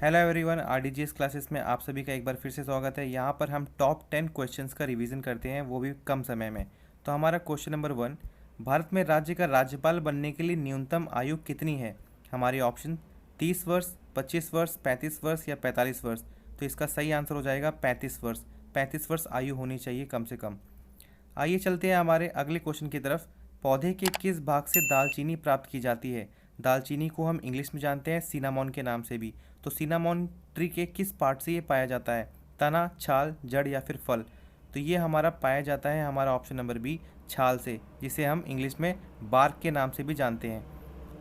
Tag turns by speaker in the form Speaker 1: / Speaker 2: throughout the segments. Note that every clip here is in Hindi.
Speaker 1: हेलो एवरीवन, आरडीजीएस क्लासेस में आप सभी का एक बार फिर से स्वागत है। यहाँ पर हम टॉप 10 क्वेश्चंस का रिवीजन करते हैं, वो भी कम समय में। तो हमारा क्वेश्चन नंबर 1, भारत में राज्य का राज्यपाल बनने के लिए न्यूनतम आयु कितनी है? हमारे ऑप्शन 30 वर्ष, 25 वर्ष, 35 वर्ष या 45 वर्ष। तो इसका सही आंसर हो जाएगा 35 वर्ष। 35 वर्ष आयु होनी चाहिए कम से कम। आइए चलते हैं हमारे अगले क्वेश्चन की तरफ। पौधे के किस भाग से दालचीनी प्राप्त की जाती है? दालचीनी को हम इंग्लिश में जानते हैं सिनामॉन के नाम से भी। तो सिनामॉन ट्री के किस पार्ट से ये पाया जाता है? तना, छाल, जड़ या फिर फल? तो ये हमारा पाया जाता है हमारा ऑप्शन नंबर बी, छाल से, जिसे हम इंग्लिश में बार्क के नाम से भी जानते हैं।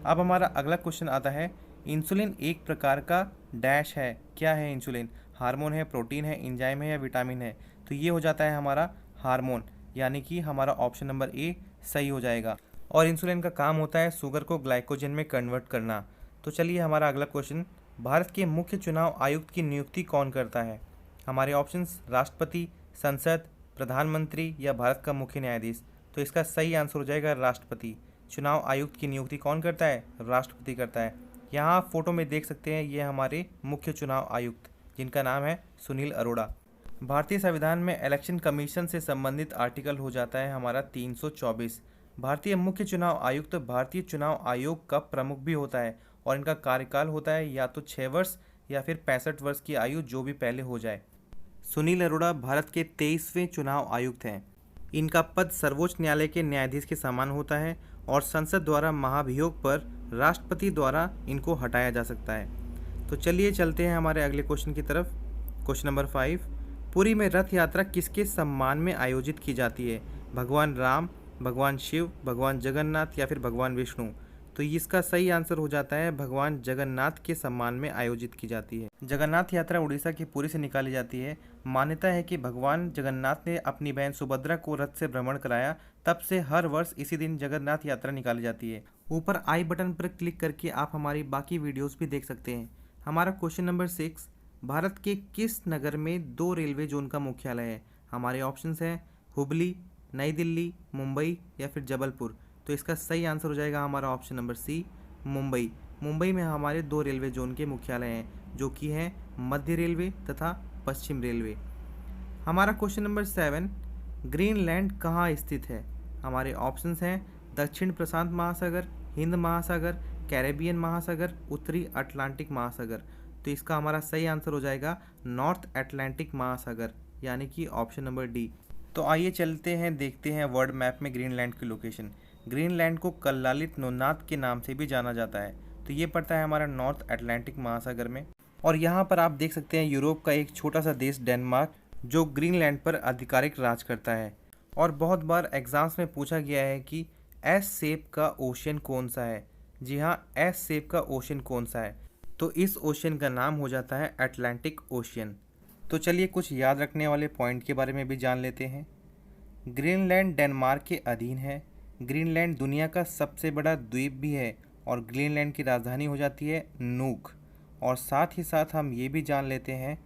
Speaker 1: अब हमारा अगला क्वेश्चन आता है, इंसुलिन एक प्रकार का डैश है। क्या है इंसुलिन? हार्मोन है, प्रोटीन है, एंजाइम है या विटामिन है? तो ये हो जाता है हमारा हार्मोन, यानी कि हमारा ऑप्शन नंबर ए सही हो जाएगा। और इंसुलिन का काम होता है शुगर को ग्लाइकोजन में कन्वर्ट करना। तो चलिए हमारा अगला क्वेश्चन, भारत के मुख्य चुनाव आयुक्त की नियुक्ति कौन करता है? हमारे ऑप्शंस राष्ट्रपति, संसद, प्रधानमंत्री या भारत का मुख्य न्यायाधीश। तो इसका सही आंसर हो जाएगा राष्ट्रपति। चुनाव आयुक्त की नियुक्ति कौन करता है? राष्ट्रपति करता है। यहाँ आप फोटो में देख सकते हैं, ये हमारे मुख्य चुनाव आयुक्त, जिनका नाम है सुनील अरोड़ा। भारतीय संविधान में इलेक्शन कमीशन से संबंधित आर्टिकल हो जाता है हमारा 324। भारतीय मुख्य चुनाव आयुक्त भारतीय चुनाव आयोग का प्रमुख भी होता है और इनका कार्यकाल होता है या तो 6 वर्ष या फिर 65 वर्ष की आयु, जो भी पहले हो जाए। सुनील अरोड़ा भारत के 23वें चुनाव आयुक्त हैं। इनका पद सर्वोच्च न्यायालय के न्यायाधीश के समान होता है और संसद द्वारा महाभियोग पर राष्ट्रपति द्वारा इनको हटाया जा सकता है। तो चलिए चलते हैं हमारे अगले क्वेश्चन की तरफ। क्वेश्चन नंबर 5, पुरी में रथ यात्रा किसके सम्मान में आयोजित की जाती है? भगवान राम, भगवान शिव, भगवान जगन्नाथ या फिर भगवान विष्णु? तो इसका सही आंसर हो जाता है भगवान जगन्नाथ के सम्मान में आयोजित की जाती है। जगन्नाथ यात्रा उड़ीसा के पुरी से निकाली जाती है। मान्यता है कि भगवान जगन्नाथ ने अपनी बहन सुभद्रा को रथ से भ्रमण कराया, तब से हर वर्ष इसी दिन जगन्नाथ यात्रा निकाली जाती है। ऊपर आई बटन पर क्लिक करके आप हमारी बाकी वीडियोस भी देख सकते हैं। हमारा क्वेश्चन नंबर 6, भारत के किस नगर में 2 रेलवे जोन का मुख्यालय है? हमारे ऑप्शंस हैं हुबली, नई दिल्ली, मुंबई या फिर जबलपुर। तो इसका सही आंसर हो जाएगा हमारा option number C, Mumbai. Mumbai में हमारे 2 रेलवे जोन के मुख्यालय हैं, जो कि हैं मध्य रेलवे तथा पश्चिम रेलवे। हमारा क्वेश्चन नंबर 7, ग्रीनलैंड कहाँ स्थित है? हमारे ऑप्शंस हैं दक्षिण प्रशांत महासागर, हिंद महासागर, कैरेबियन महासागर, उत्तरी अटलांटिक महासागर। तो इसका हमारा सही आंसर हो जाएगा नॉर्थ अटलांटिक महासागर, यानी कि ऑप्शन नंबर डी। तो आइए चलते हैं, देखते हैं वर्ल्ड मैप में ग्रीनलैंड की लोकेशन। ग्रीनलैंड को कल्लालित नोनात के नाम से भी जाना जाता है। तो ये पड़ता है हमारा नॉर्थ अटलांटिक महासागर में। और यहाँ पर आप देख सकते हैं यूरोप का एक छोटा सा देश डेनमार्क, जो ग्रीनलैंड पर आधिकारिक राज करता है। और बहुत बार एग्जाम्स में पूछा गया है कि एस शेप का ओशियन कौन सा है? जी हाँ, एस शेप का ओशियन कौन सा है? तो इस ओशियन का नाम हो जाता है अटलांटिक ओशियन। तो चलिए कुछ याद रखने वाले पॉइंट के बारे में भी जान लेते हैं। ग्रीनलैंड डेनमार्क के अधीन है। ग्रीनलैंड दुनिया का सबसे बड़ा द्वीप भी है और ग्रीनलैंड की राजधानी हो जाती है नूक। और साथ ही साथ हम ये भी जान लेते हैं,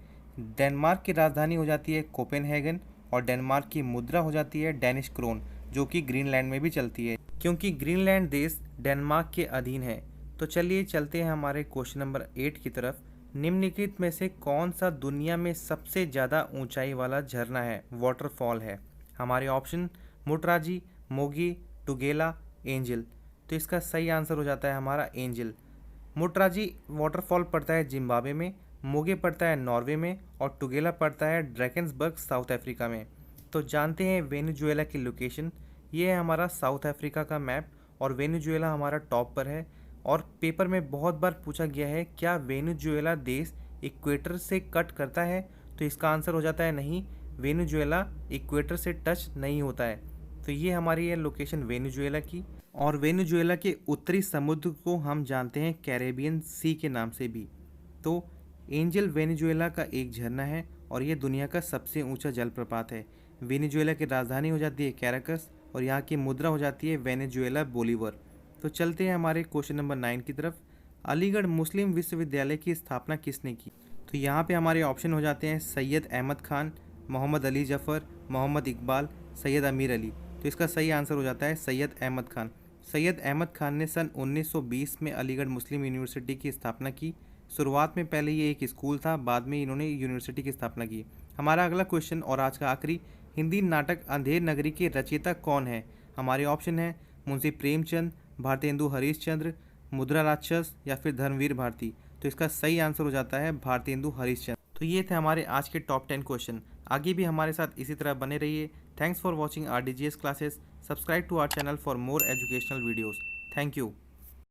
Speaker 1: डेनमार्क की राजधानी हो जाती है कोपेनहेगन और डेनमार्क की मुद्रा हो जाती है डेनिश क्रोन, जो कि ग्रीनलैंड में भी चलती है, क्योंकि ग्रीनलैंड देश डेनमार्क के अधीन है। तो चलिए चलते हैं हमारे क्वेश्चन नंबर 8 की तरफ। निम्नलिखित में से कौन सा दुनिया में सबसे ज़्यादा ऊंचाई वाला झरना है, वाटरफॉल है? हमारे ऑप्शन मुटराजी, मोगी, टुगेला, एंजल। तो इसका सही आंसर हो जाता है हमारा एंजल। मुटराजी वाटरफॉल पड़ता है जिम्बाब्वे में, मोगे पड़ता है नॉर्वे में और टुगेला पड़ता है ड्रैकेंसबर्ग साउथ अफ्रीका में। तो जानते हैं वेनेजुएला की लोकेशन। ये है हमारा साउथ अफ्रीका का मैप और वेनेजुएला हमारा टॉप पर है। और पेपर में बहुत बार पूछा गया है, क्या वेनेजुएला देश इक्वेटर से कट करता है? तो इसका आंसर हो जाता है नहीं, वेनेजुएला इक्वेटर से टच नहीं होता है। तो ये हमारी है लोकेशन वेनेजुएला की। और वेनेजुएला के उत्तरी समुद्र को हम जानते हैं कैरेबियन सी के नाम से भी। तो एंजल वेनेजुएला का एक झरना है और ये दुनिया का सबसे ऊंचा जलप्रपात है। वेनेजुएला की राजधानी हो जाती है कैराकस और यहाँ की मुद्रा हो जाती है वेनेजुएला बोलीवर। तो चलते हैं हमारे क्वेश्चन नंबर 9 की तरफ। अलीगढ़ मुस्लिम विश्वविद्यालय की स्थापना किसने की? तो यहाँ पे हमारे ऑप्शन हो जाते हैं सैयद अहमद खान, मोहम्मद अली जफ़र, मोहम्मद इकबाल, सैयद अमीर अली। तो इसका सही आंसर हो जाता है सैयद अहमद खान। सैयद अहमद खान ने सन 1920 में अलीगढ़ मुस्लिम यूनिवर्सिटी की स्थापना की। शुरुआत में पहले ये एक स्कूल था, बाद में इन्होंने यूनिवर्सिटी की स्थापना की। हमारा अगला क्वेश्चन और आज का आखिरी, हिंदी नाटक अंधेर नगरी के रचयिता कौन है? हमारे ऑप्शन है मुंशी प्रेमचंद, भारतेंदु हरिश्चंद्र, मुद्रा राक्षस या फिर धर्मवीर भारती। तो इसका सही आंसर हो जाता है भारतेंदु हरिश्चंद्र। तो ये थे हमारे आज के टॉप 10 क्वेश्चन। आगे भी हमारे साथ इसी तरह बने रहिए। Thanks for watching R D G S classes. Subscribe to our channel for more educational videos. Thank you.